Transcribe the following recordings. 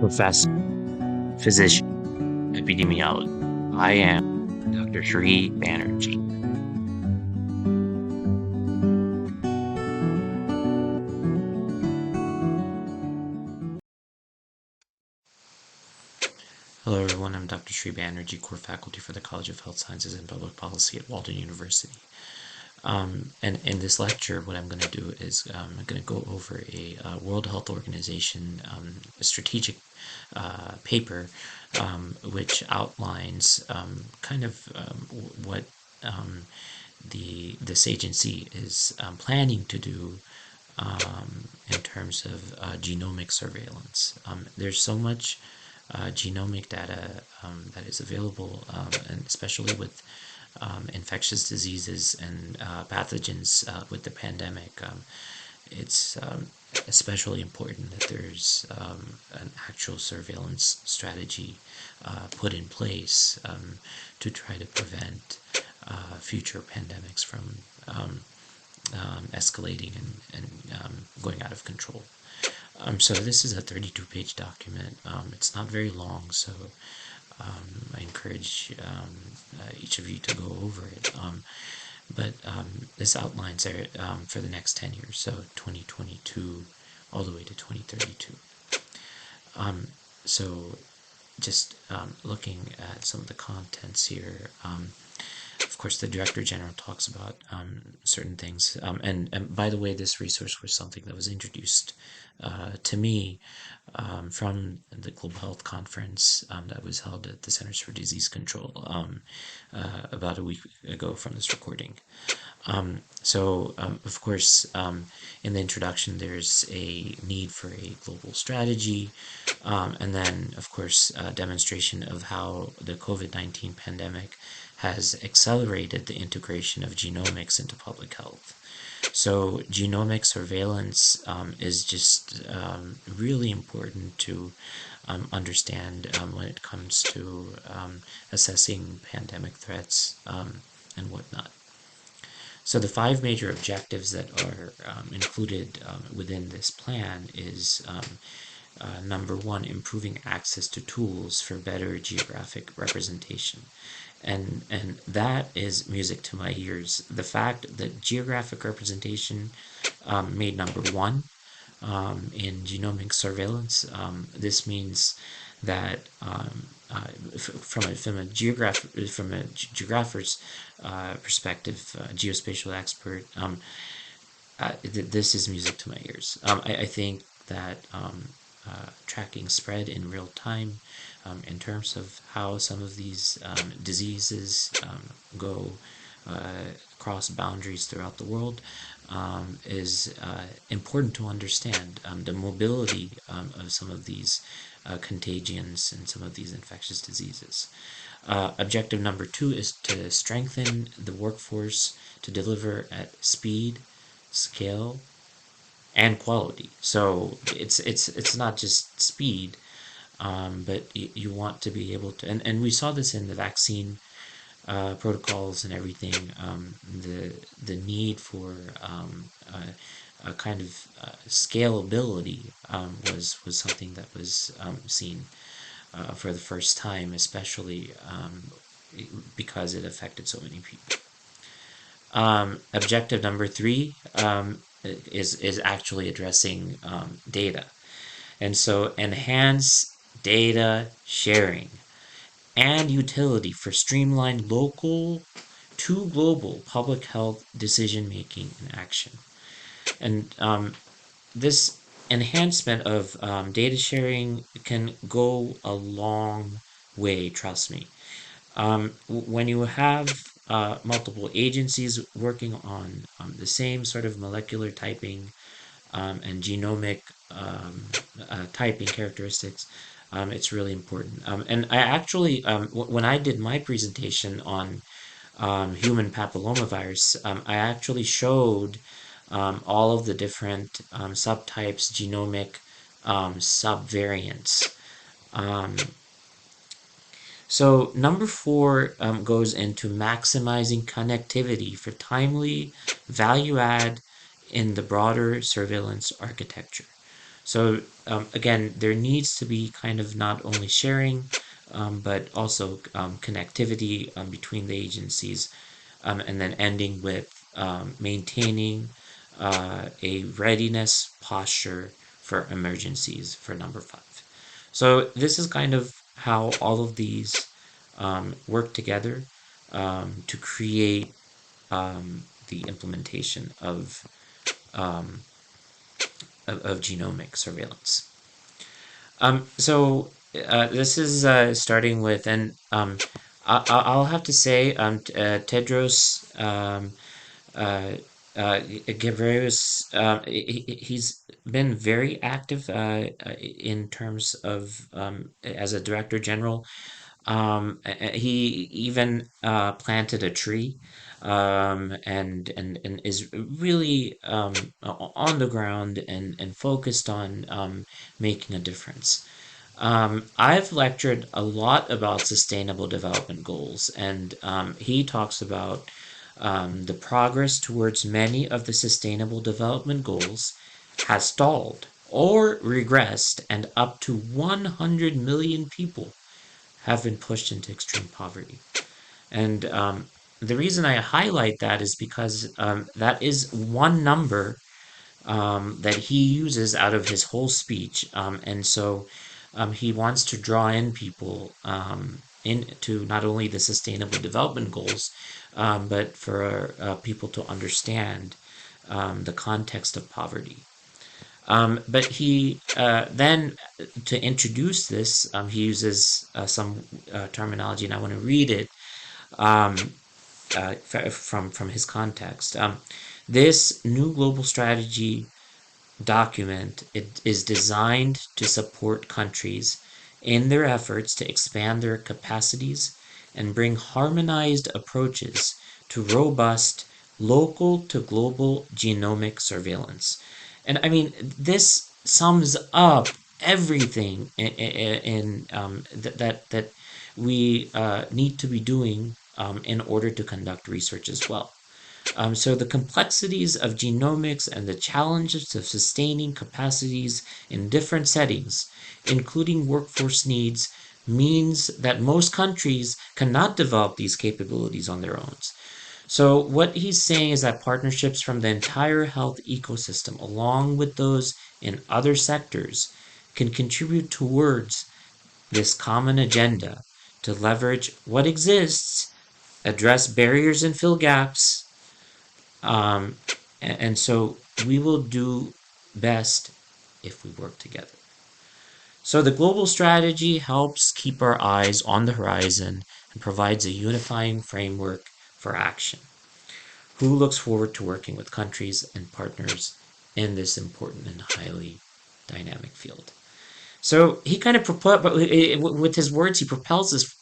professor, physician, epidemiologist. I am Dr. Sri Banerjee. Hello everyone, I'm Dr. Sri Banerjee, core faculty for the College of Health Sciences and Public Policy at Walden University. And in this lecture, what I'm going to do is I'm going to go over a World Health Organization strategic paper, which outlines what this agency is planning to do in terms of genomic surveillance. There's so much genomic data that is available, and especially with infectious diseases and pathogens with the pandemic. It's especially important that there's an actual surveillance strategy put in place to try to prevent future pandemics from escalating and going out of control. So this is a 32-page document. It's not very long, so I encourage each of you to go over it. But this outlines it for the next 10 years, so 2022 all the way to 2032. So just looking at some of the contents here, of course, the Director General talks about certain things. And by the way, this resource was something that was introduced to me from the Global Health Conference that was held at the Centers for Disease Control about a week ago from this recording. Of course, in the introduction, there's a need for a global strategy, and then, of course, a demonstration of how the COVID-19 pandemic has accelerated the integration of genomics into public health. So genomic surveillance is just really important to understand when it comes to assessing pandemic threats and whatnot. So the 5 major objectives that are included within this plan is number 1, improving access to tools for better geographic representation. And that is music to my ears. The fact that geographic representation made number 1 in genomic surveillance, this means that from a geographer's perspective, geospatial expert, this is music to my ears. I think that tracking spread in real time in terms of how some of these diseases go across boundaries throughout the world is important to understand the mobility of some of these contagions and some of these infectious diseases. Objective number 2 is to strengthen the workforce to deliver at speed, scale, and quality. So it's not just speed, but you want to be able to, and we saw this in the vaccine protocols and everything. The need for a kind of scalability was something that was seen for the first time, especially because it affected so many people. Objective number 3 is actually addressing data, and so enhance data sharing and utility for streamlined local to global public health decision making and action. And this enhancement of data sharing can go a long way, trust me. When you have multiple agencies working on the same sort of molecular typing and genomic typing characteristics, it's really important. And I actually, when I did my presentation on human papillomavirus, I actually showed all of the different subtypes, genomic subvariants. So number 4 goes into maximizing connectivity for timely value add in the broader surveillance architecture. So again, there needs to be kind of not only sharing, but also connectivity between the agencies, and then ending with maintaining a readiness posture for emergencies for number five. So this is kind of how all of these work together to create the implementation um, of genomic surveillance. So this is starting with, and I'll have to say, Tedros Ghebreyesus, he's been very active in terms of as a director general. He even planted a tree, and is really on the ground and focused on making a difference. I've lectured a lot about sustainable development goals, and he talks about the progress towards many of the sustainable development goals has stalled or regressed, and up to 100 million people have been pushed into extreme poverty. And the reason I highlight that is because that is one number that he uses out of his whole speech. And so he wants to draw in people into not only the sustainable development goals, but for people to understand the context of poverty. But he then, to introduce this, he uses some terminology, and I want to read it um, from his context. This new global strategy document, it is designed to support countries in their efforts to expand their capacities and bring harmonized approaches to robust local to global genomic surveillance. And I mean, this sums up everything that we need to be doing in order to conduct research as well. So the complexities of genomics and the challenges of sustaining capacities in different settings, including workforce needs, means that most countries cannot develop these capabilities on their own. So what he's saying is that partnerships from the entire health ecosystem, along with those in other sectors, can contribute towards this common agenda to leverage what exists, address barriers and fill gaps, um, and so we will do best if we work together. So the global strategy helps keep our eyes on the horizon and provides a unifying framework for action. Who looks forward to working with countries and partners in this important and highly dynamic field? So he kind of with his words, he propels this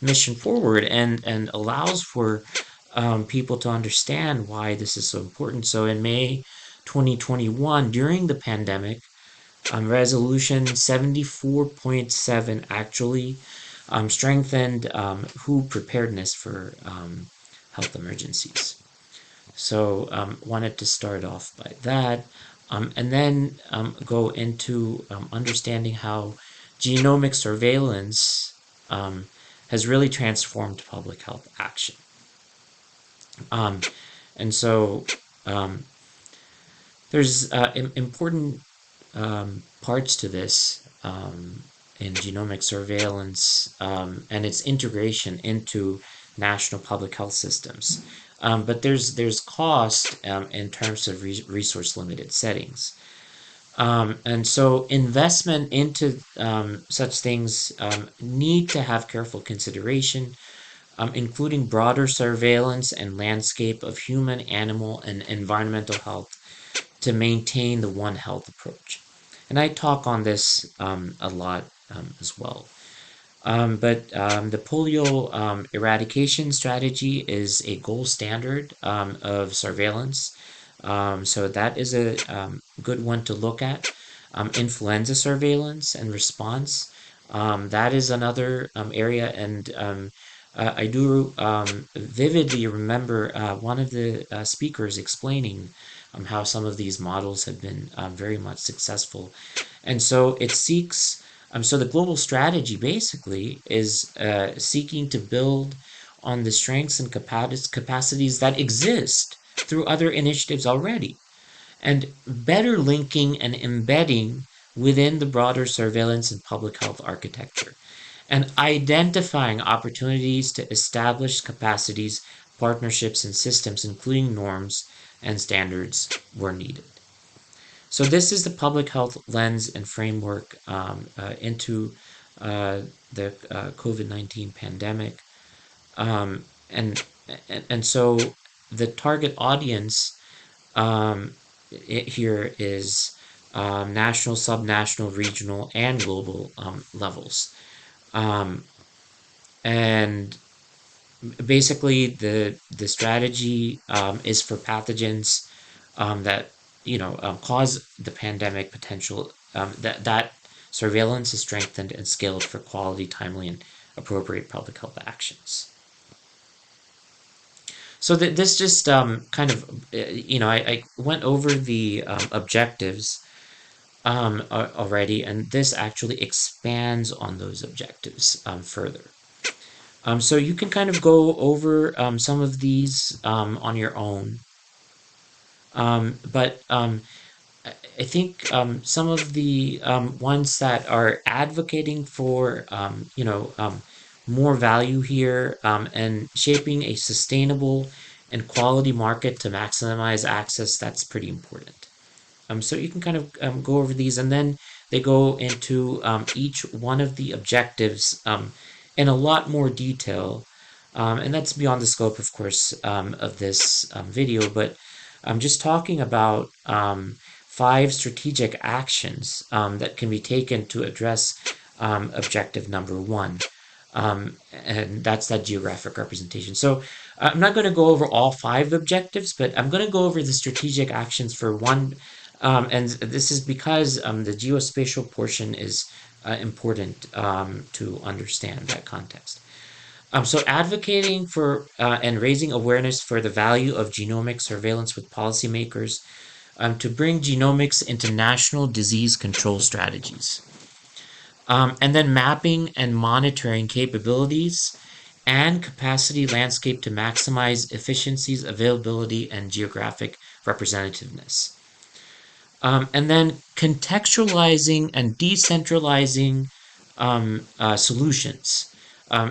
mission forward and allows for people to understand why this is so important. So in May 2021, during the pandemic, Resolution 74.7 actually strengthened WHO preparedness for health emergencies. So wanted to start off by that, and then go into understanding how genomic surveillance has really transformed public health action. Um, and so um, there's important parts to this in genomic surveillance and its integration into national public health systems. But there's cost in terms of resource limited settings. And so investment into such things need to have careful consideration, including broader surveillance and landscape of human, animal, and environmental health to maintain the One Health approach. And I talk on this a lot as well. But the polio eradication strategy is a gold standard of surveillance. So that is a good one to look at. Influenza surveillance and response. That is another area, and I do vividly remember one of the speakers explaining how some of these models have been very much successful. And so it seeks, so the global strategy basically is seeking to build on the strengths and capacities that exist through other initiatives already, and better linking and embedding within the broader surveillance and public health architecture, and identifying opportunities to establish capacities, partnerships, and systems, including norms and standards where needed. So this is the public health lens and framework into the COVID-19 pandemic. And, and so the target audience here is national, subnational, regional, and global levels. And basically, the strategy is for pathogens that cause the pandemic potential. That surveillance is strengthened and scaled for quality, timely, and appropriate public health actions. So this just kind of, I went over the objectives already, and this actually expands on those objectives further. So you can kind of go over some of these on your own. But I think some of the ones that are advocating for, more value here and shaping a sustainable and quality market to maximize access, that's pretty important. So you can kind of go over these, and then they go into each one of the objectives in a lot more detail. And that's beyond the scope, of course, of this video, but I'm just talking about 5 strategic actions that can be taken to address objective number 1. And that's that geographic representation. So I'm not going to go over all 5 objectives, but I'm going to go over the strategic actions for one. And this is because the geospatial portion is important to understand that context. So advocating for and raising awareness for the value of genomic surveillance with policymakers to bring genomics into national disease control strategies. And then mapping and monitoring capabilities and capacity landscape to maximize efficiencies, availability, and geographic representativeness. And then contextualizing and decentralizing solutions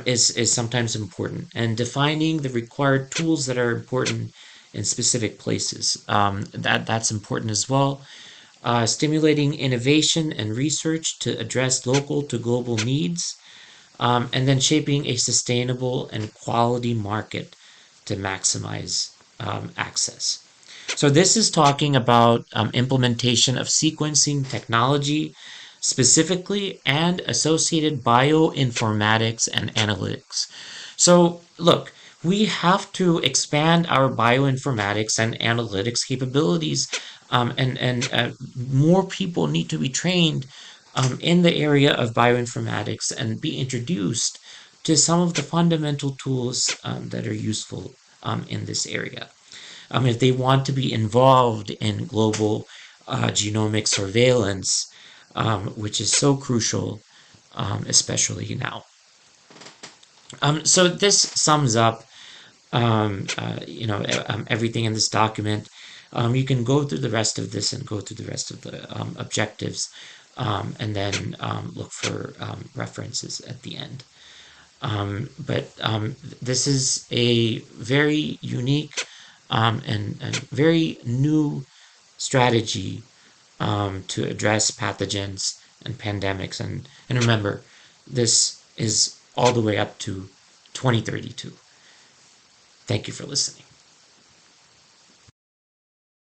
is sometimes important, and defining the required tools that are important in specific places. That's important as well. Stimulating innovation and research to address local to global needs, and then shaping a sustainable and quality market to maximize access. So this is talking about implementation of sequencing technology specifically, and associated bioinformatics and analytics. So look, we have to expand our bioinformatics and analytics capabilities, and more people need to be trained in the area of bioinformatics and be introduced to some of the fundamental tools that are useful in this area. If they want to be involved in global genomic surveillance, which is so crucial, especially now. So this sums up, everything in this document. You can go through the rest of this and go through the rest of the objectives, and then look for references at the end. But this is a very unique and very new strategy to address pathogens and pandemics. And remember, this is all the way up to 2032. Thank you for listening.